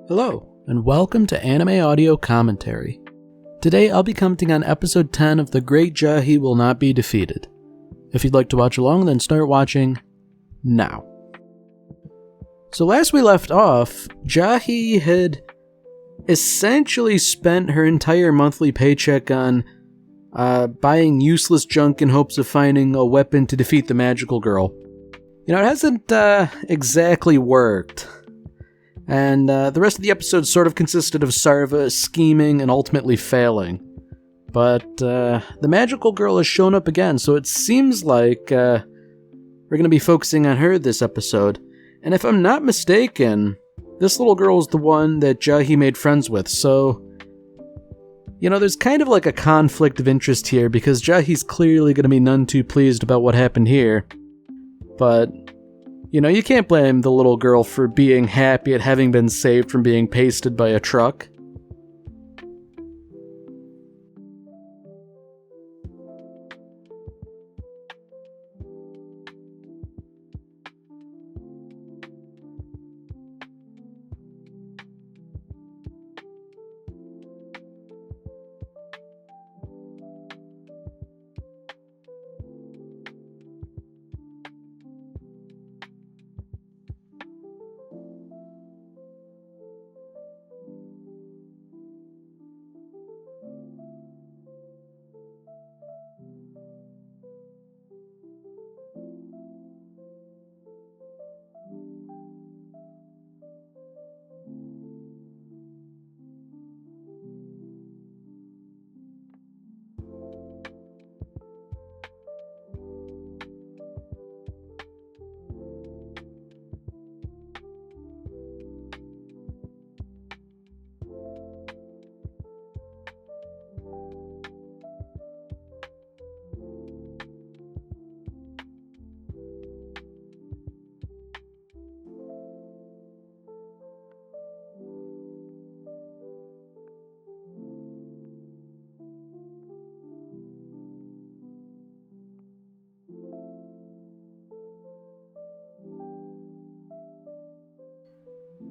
Hello, and welcome to Anime Audio Commentary. Today I'll be commenting on episode 10 of The Great Jahy Will Not Be Defeated. If you'd like to watch along, then start watching now. So last we left off, Jahy had essentially spent her entire monthly paycheck on buying useless junk in hopes of finding a weapon to defeat the magical girl. You know, it hasn't exactly worked. And the rest of the episode sort of consisted of Sarva scheming and ultimately failing. But the magical girl has shown up again, so it seems like we're going to be focusing on her this episode. And if I'm not mistaken, this little girl is the one that Jahy made friends with, so... You know, there's kind of like a conflict of interest here, because Jahy's clearly going to be none too pleased about what happened here. But... you know, you can't blame the little girl for being happy at having been saved from being pasted by a truck.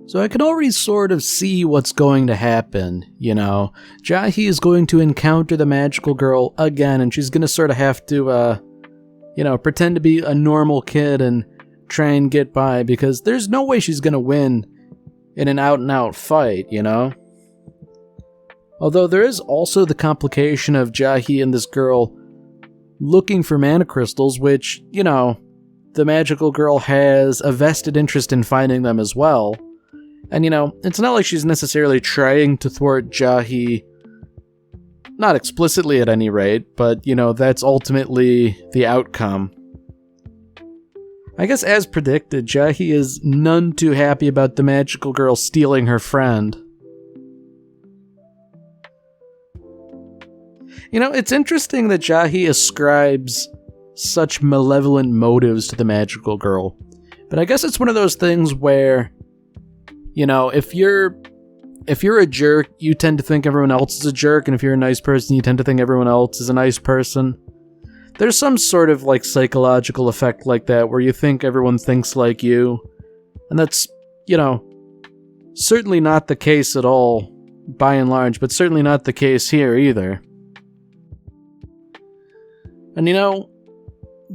So I can already sort of see what's going to happen, you know. Jahy is going to encounter the magical girl again, and she's going to sort of have to, pretend to be a normal kid and try and get by, because there's no way she's going to win in an out-and-out fight, you know. Although there is also the complication of Jahy and this girl looking for mana crystals, which, you know, the magical girl has a vested interest in finding them as well. And, you know, it's not like she's necessarily trying to thwart Jahy, not explicitly at any rate, but, you know, that's ultimately the outcome. I guess as predicted, Jahy is none too happy about the magical girl stealing her friend. You know, it's interesting that Jahy ascribes such malevolent motives to the magical girl, but I guess it's one of those things where... you know, if you're a jerk, you tend to think everyone else is a jerk, and if you're a nice person, you tend to think everyone else is a nice person. There's some sort of, like, psychological effect like that, where you think everyone thinks like you. And that's, you know, certainly not the case at all, by and large, but certainly not the case here either. And, you know,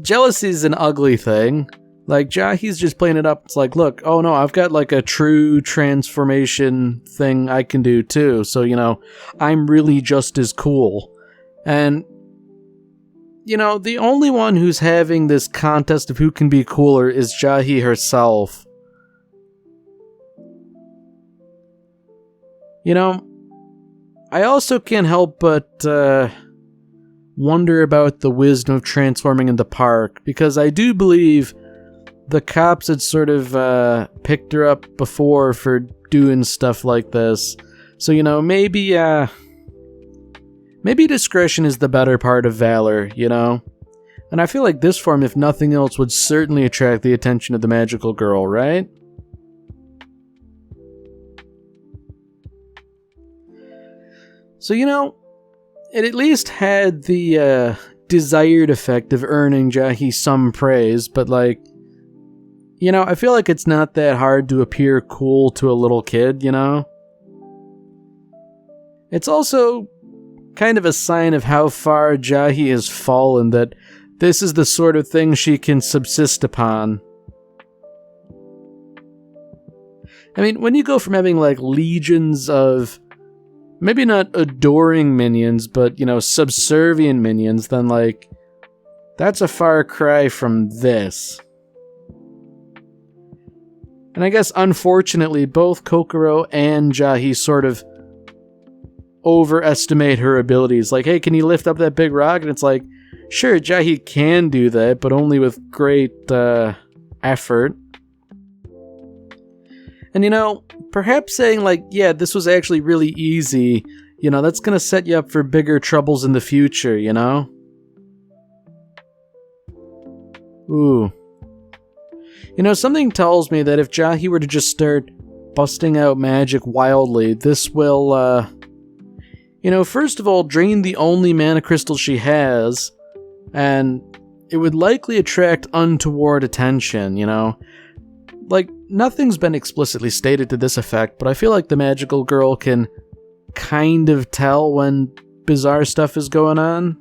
jealousy is an ugly thing. Like, Jahy's just playing it up. It's like, look, oh no, I've got like a true transformation thing I can do too. So, you know, I'm really just as cool. And, you know, the only one who's having this contest of who can be cooler is Jahy herself. You know, I also can't help but wonder about the wisdom of transforming in the park, because I do believe the cops had sort of picked her up before for doing stuff like this. So, you know, maybe discretion is the better part of valor, you know? And I feel like this form, if nothing else, would certainly attract the attention of the magical girl, right? So, you know, it at least had the desired effect of earning Jahy some praise, but like... you know, I feel like it's not that hard to appear cool to a little kid, you know? It's also kind of a sign of how far Jahy has fallen that this is the sort of thing she can subsist upon. I mean, when you go from having like legions of maybe not adoring minions, but, subservient minions, then like that's a far cry from this. And I guess unfortunately both Kokoro and Jahy sort of overestimate her abilities. Like, hey, can you lift up that big rock? And it's like, sure, Jahy can do that, but only with great effort. And perhaps saying like, yeah, this was actually really easy, that's gonna set you up for bigger troubles in the future, Ooh. Something tells me that if Jahy were to just start busting out magic wildly, this will, first of all, drain the only mana crystal she has, and it would likely attract untoward attention, Like, nothing's been explicitly stated to this effect, but I feel like the magical girl can kind of tell when bizarre stuff is going on.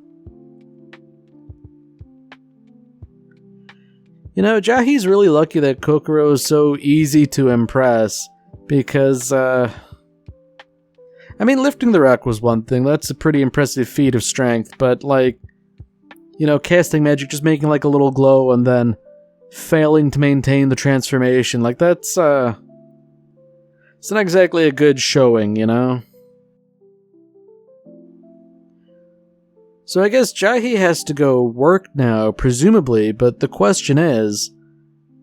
Jahy's really lucky that Kokoro is so easy to impress, because, lifting the rock was one thing, that's a pretty impressive feat of strength, but, like, casting magic, just making, like, a little glow, and then failing to maintain the transformation, like, that's, it's not exactly a good showing, So I guess Jahy has to go work now, presumably, but the question is,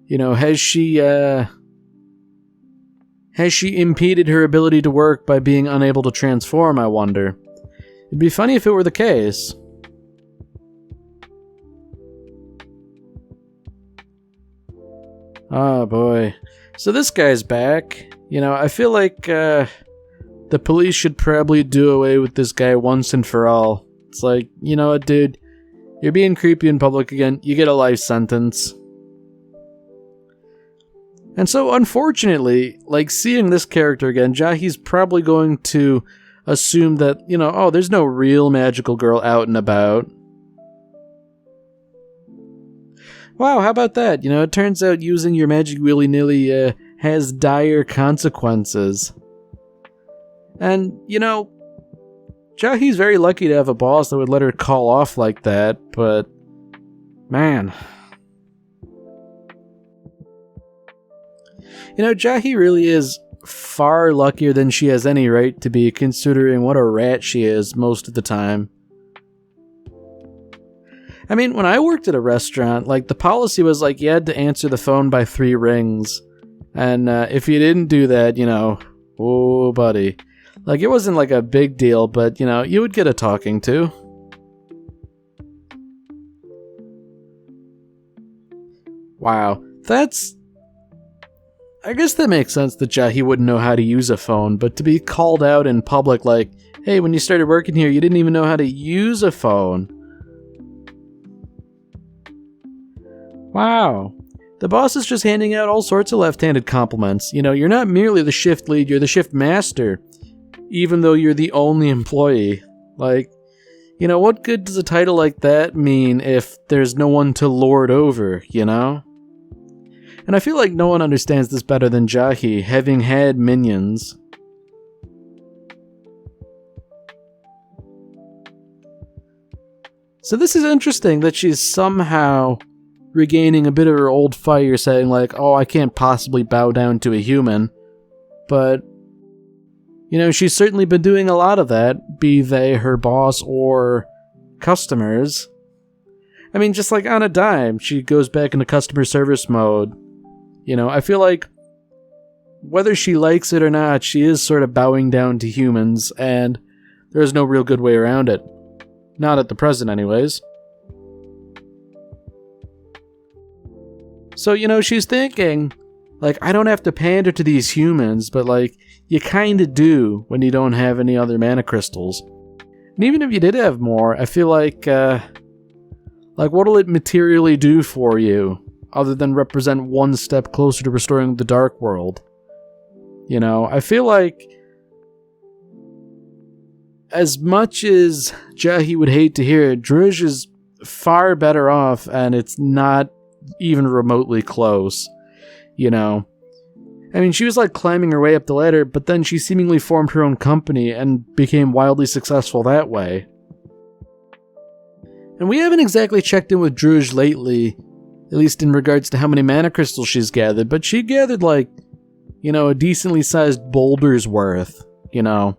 has she impeded her ability to work by being unable to transform, I wonder? It'd be funny if it were the case. Oh boy. So this guy's back. I feel like the police should probably do away with this guy once and for all. It's like, you know what, dude? You're being creepy in public again. You get a life sentence. And so, unfortunately, like, seeing this character again, Jahy's probably going to assume that, there's no real magical girl out and about. Wow, how about that? It turns out using your magic willy-nilly has dire consequences. And, Jahy's very lucky to have a boss that would let her call off like that, but man. Jahy really is far luckier than she has any right to be, considering what a rat she is most of the time. When I worked at a restaurant, like, the policy was like you had to answer the phone by 3 rings. And if you didn't do that, oh, buddy. Like, it wasn't like a big deal, but, you would get a talking to. Wow. I guess that makes sense that Jahy wouldn't know how to use a phone, but to be called out in public like, hey, when you started working here, you didn't even know how to use a phone. Wow. The boss is just handing out all sorts of left-handed compliments. You're not merely the shift lead, you're the shift master. Even though you're the only employee. Like, what good does a title like that mean if there's no one to lord over, And I feel like no one understands this better than Jahy, having had minions. So this is interesting that she's somehow regaining a bit of her old fire, saying like, oh, I can't possibly bow down to a human. But she's certainly been doing a lot of that, be they her boss or customers. Just like on a dime, she goes back into customer service mode. I feel like whether she likes it or not, she is sort of bowing down to humans, and there's no real good way around it. Not at the present, anyways. So, she's thinking, like, I don't have to pander to these humans, but, like, you kinda do when you don't have any other mana crystals. And even if you did have more, I feel like what'll it materially do for you, other than represent one step closer to restoring the Dark World? I feel like as much as Jahy would hate to hear it, Druj is far better off, and it's not even remotely close, you know? I mean, she was like climbing her way up the ladder, but then she seemingly formed her own company and became wildly successful that way. And we haven't exactly checked in with Druj lately, at least in regards to how many mana crystals she's gathered, but she gathered like, you know, a decently sized boulder's worth, you know?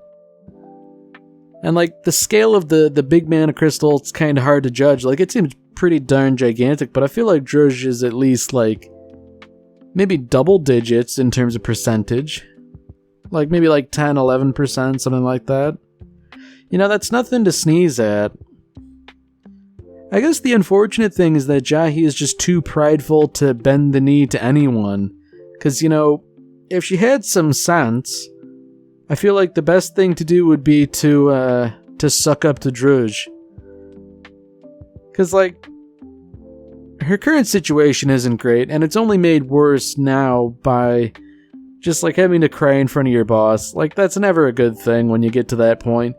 And like the scale of the big mana crystal, it's kind of hard to judge. Like it seems pretty darn gigantic, but I feel like Druj is at least like maybe double digits in terms of percentage. Like maybe like 10, 11%, something like that. You know, that's nothing to sneeze at. I guess the unfortunate thing is that Jahy is just too prideful to bend the knee to anyone. Because, you know, if she had some sense, I feel like the best thing to do would be to suck up to Druj. Because, like, her current situation isn't great, and it's only made worse now by just, like, having to cry in front of your boss. Like, that's never a good thing when you get to that point.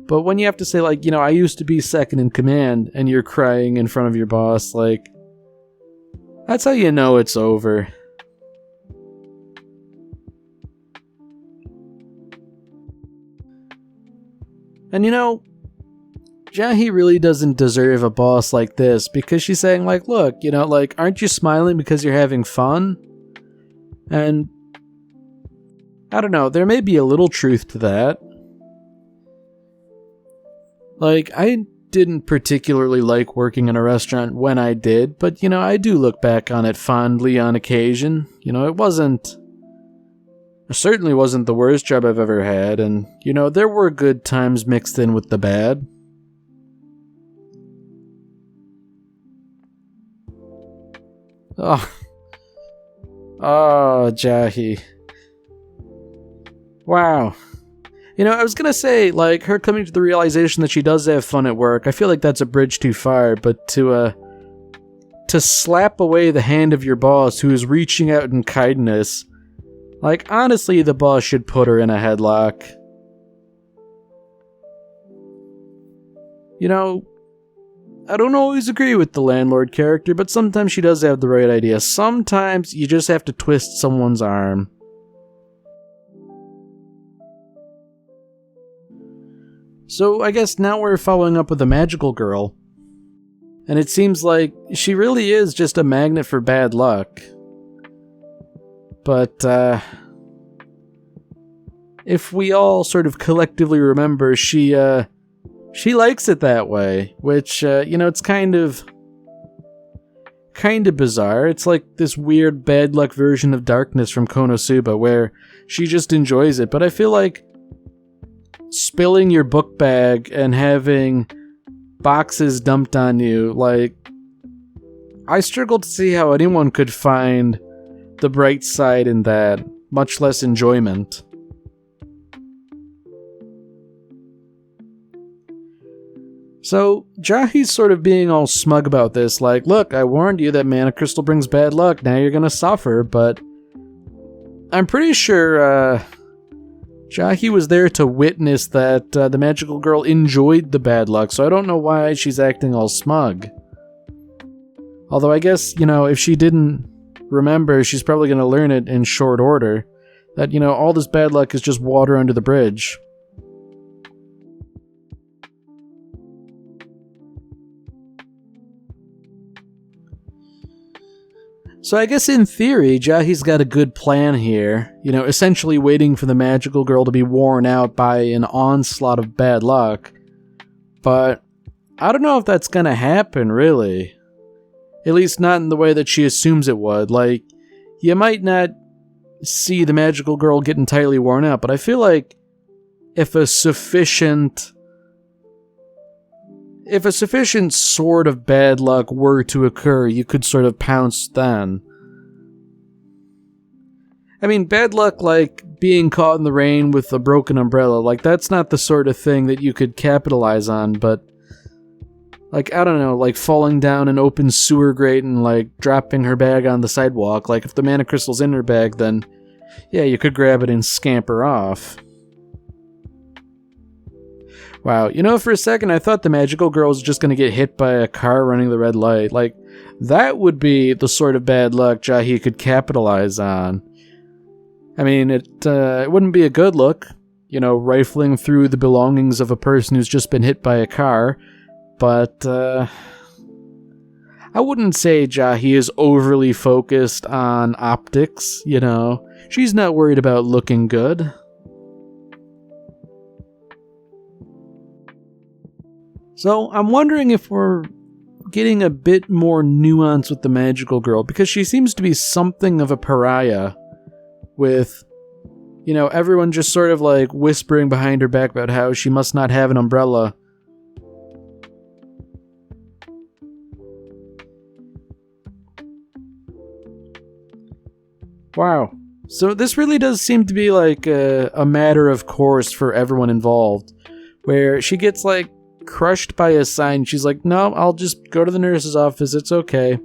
But when you have to say, like, you know, I used to be second in command, and you're crying in front of your boss, like, that's how you know it's over. And you know, Jahy really doesn't deserve a boss like this, because she's saying, like, look, you know, like, aren't you smiling because you're having fun? And I don't know, there may be a little truth to that. Like, I didn't particularly like working in a restaurant when I did, but, you know, I do look back on it fondly on occasion. You know, it certainly wasn't the worst job I've ever had, and, you know, there were good times mixed in with the bad. Oh, Jahy. Wow. You know, I was gonna say, like, her coming to the realization that she does have fun at work, I feel like that's a bridge too far, but to slap away the hand of your boss who is reaching out in kindness, like, honestly, the boss should put her in a headlock. You know, I don't always agree with the landlord character, but sometimes she does have the right idea. Sometimes you just have to twist someone's arm. So I guess now we're following up with the magical girl. And it seems like she really is just a magnet for bad luck. But, if we all sort of collectively remember, she likes it that way, which, you know, it's kind of bizarre. It's like this weird bad luck version of Darkness from Konosuba, where she just enjoys it. But I feel like spilling your book bag and having boxes dumped on you, like, I struggle to see how anyone could find the bright side in that, much less enjoyment. So, Jahy's sort of being all smug about this, like, look, I warned you that mana crystal brings bad luck, now you're gonna suffer, but I'm pretty sure, Jahy was there to witness that the magical girl enjoyed the bad luck, so I don't know why she's acting all smug. Although I guess, you know, if she didn't remember, she's probably going to learn it in short order. That, you know, all this bad luck is just water under the bridge. So I guess in theory, Jahy's got a good plan here, you know, essentially waiting for the magical girl to be worn out by an onslaught of bad luck. But I don't know if that's gonna happen, really. At least not in the way that she assumes it would. Like, you might not see the magical girl get entirely worn out, but I feel like if a sufficient sort of bad luck were to occur, you could sort of pounce then. I mean, bad luck like being caught in the rain with a broken umbrella, like that's not the sort of thing that you could capitalize on, but like, I don't know, like falling down an open sewer grate and like dropping her bag on the sidewalk, like if the mana crystal's in her bag, then yeah, you could grab it and scamper off. Wow, for a second I thought the magical girl was just going to get hit by a car running the red light. Like, that would be the sort of bad luck Jahy could capitalize on. I mean, it wouldn't be a good look, rifling through the belongings of a person who's just been hit by a car, but I wouldn't say Jahy is overly focused on optics, She's not worried about looking good. So I'm wondering if we're getting a bit more nuance with the magical girl, because she seems to be something of a pariah with, everyone just sort of like whispering behind her back about how she must not have an umbrella. Wow. So this really does seem to be like a matter of course for everyone involved, where she gets like crushed by a sign. She's like, no, I'll just go to the nurse's office. It's okay.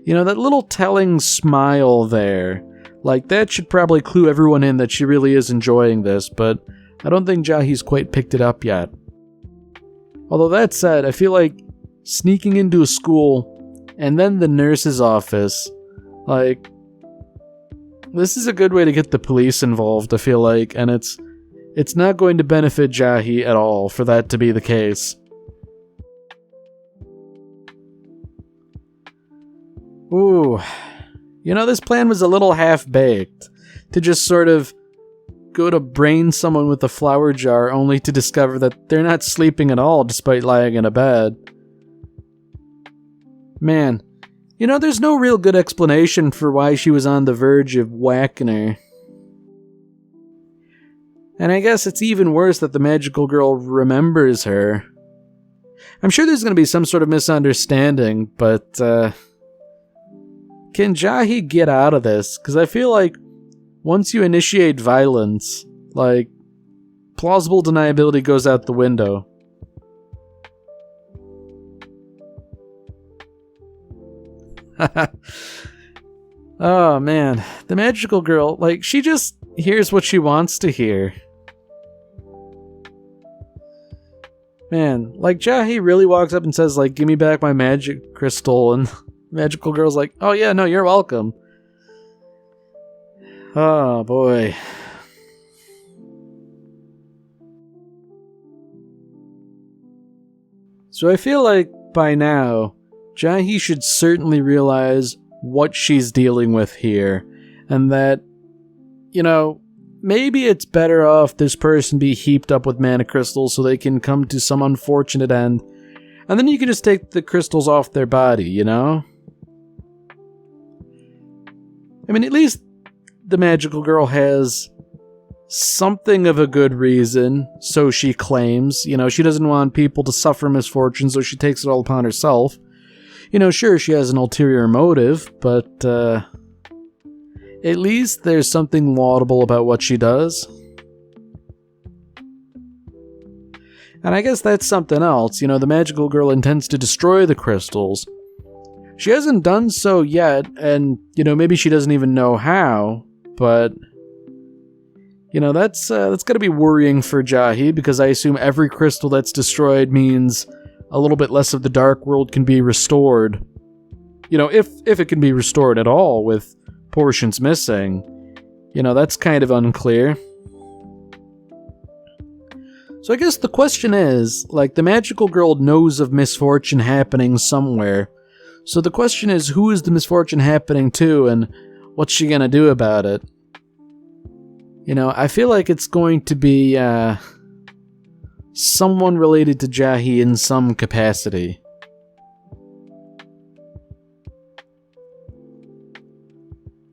That little telling smile there, like that should probably clue everyone in that she really is enjoying this, but I don't think Jahy's quite picked it up yet. Although that said, I feel like sneaking into a school and then the nurse's office, like, this is a good way to get the police involved, I feel like, and it's not going to benefit Jahy at all for that to be the case. Ooh. This plan was a little half-baked. To just sort of go to brain someone with a flower jar only to discover that they're not sleeping at all despite lying in a bed. Man, there's no real good explanation for why she was on the verge of whacking her. And I guess it's even worse that the magical girl remembers her. I'm sure there's going to be some sort of misunderstanding, but can Jahy get out of this? Because I feel like once you initiate violence, like, plausible deniability goes out the window. Oh man, the magical girl, like, she just hears what she wants to hear. Man, like, Jahy really walks up and says, like, give me back my magic crystal, and magical girl's like, oh yeah, no, you're welcome. Oh boy. So I feel like by now, Jahy should certainly realize what she's dealing with here, and that, maybe it's better off this person be heaped up with mana crystals so they can come to some unfortunate end, and then you can just take the crystals off their body, I mean, at least the magical girl has something of a good reason, so she claims. She doesn't want people to suffer misfortune, so she takes it all upon herself. Sure, she has an ulterior motive, but at least there's something laudable about what she does. And I guess that's something else. The magical girl intends to destroy the crystals. She hasn't done so yet, and, maybe she doesn't even know how, but, that's gotta be worrying for Jahy, because I assume every crystal that's destroyed means a little bit less of the dark world can be restored. If it can be restored at all, with portions missing. That's kind of unclear. So I guess the question is, like, the magical girl knows of misfortune happening somewhere. So the question is, who is the misfortune happening to, and what's she gonna do about it? I feel like it's going to be, someone related to Jahy in some capacity.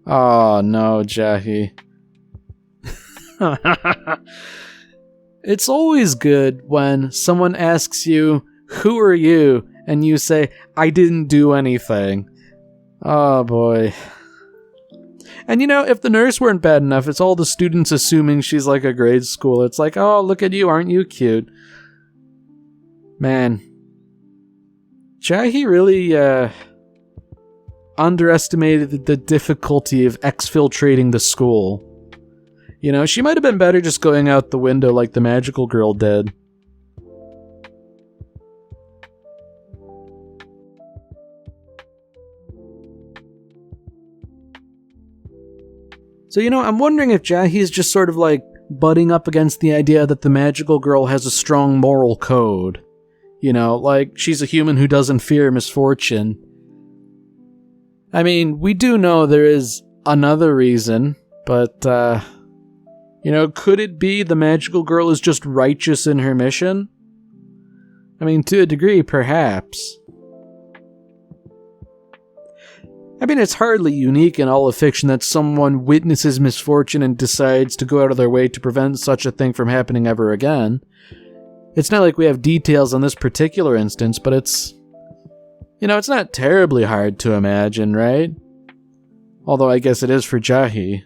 Oh no, Jahy. It's always good when someone asks you, who are you? And you say, I didn't do anything. Oh boy. And if the nurse weren't bad enough, it's all the students assuming she's like a grade school. It's like, oh, look at you, aren't you cute? Man. Jahy really, underestimated the difficulty of exfiltrating the school. She might have been better just going out the window like the magical girl did. So, I'm wondering if Jahy is just sort of like butting up against the idea that the magical girl has a strong moral code. Like she's a human who doesn't fear misfortune. I mean, we do know there is another reason, but, could it be the magical girl is just righteous in her mission? I mean, to a degree, perhaps. I mean, it's hardly unique in all of fiction that someone witnesses misfortune and decides to go out of their way to prevent such a thing from happening ever again. It's not like we have details on this particular instance, but it's not terribly hard to imagine, right? Although I guess it is for Jahy.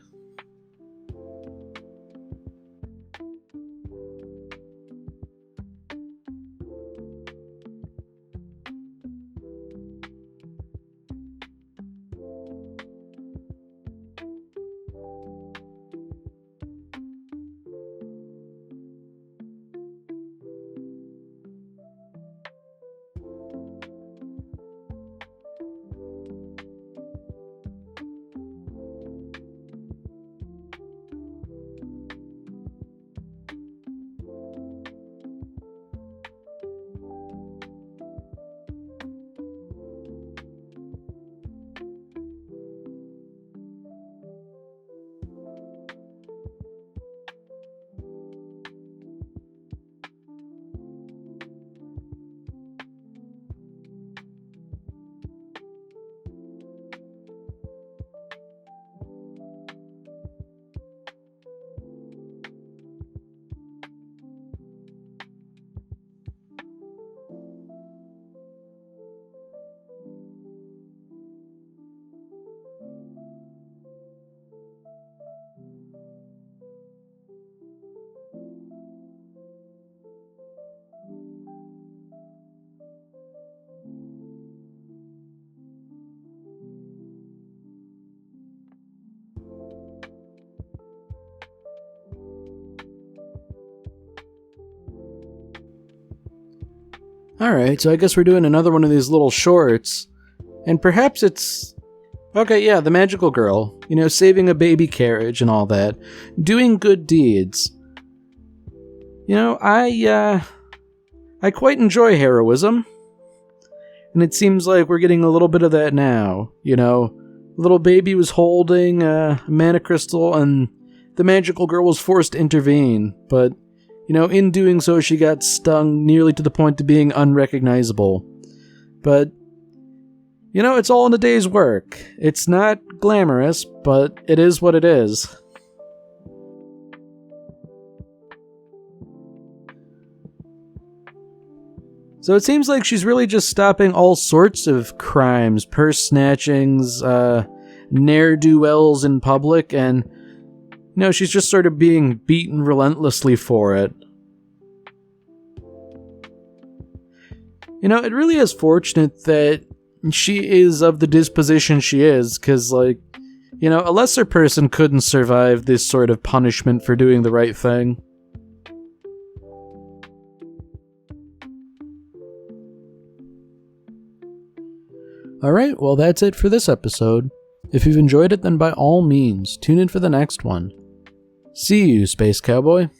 Alright, so I guess we're doing another one of these little shorts. And perhaps it's... Okay, yeah, the magical girl. Saving a baby carriage and all that. Doing good deeds. I quite enjoy heroism. And it seems like we're getting a little bit of that now. Little baby was holding a mana crystal and the magical girl was forced to intervene. But, in doing so she got stung nearly to the point of being unrecognizable. But, it's all in a day's work. It's not glamorous, but it is what it is. So it seems like she's really just stopping all sorts of crimes, purse snatchings, ne'er-do-wells in public, and, she's just sort of being beaten relentlessly for it. It really is fortunate that she is of the disposition she is, because, a lesser person couldn't survive this sort of punishment for doing the right thing. Alright, well that's it for this episode. If you've enjoyed it, then by all means, tune in for the next one. See you, Space Cowboy.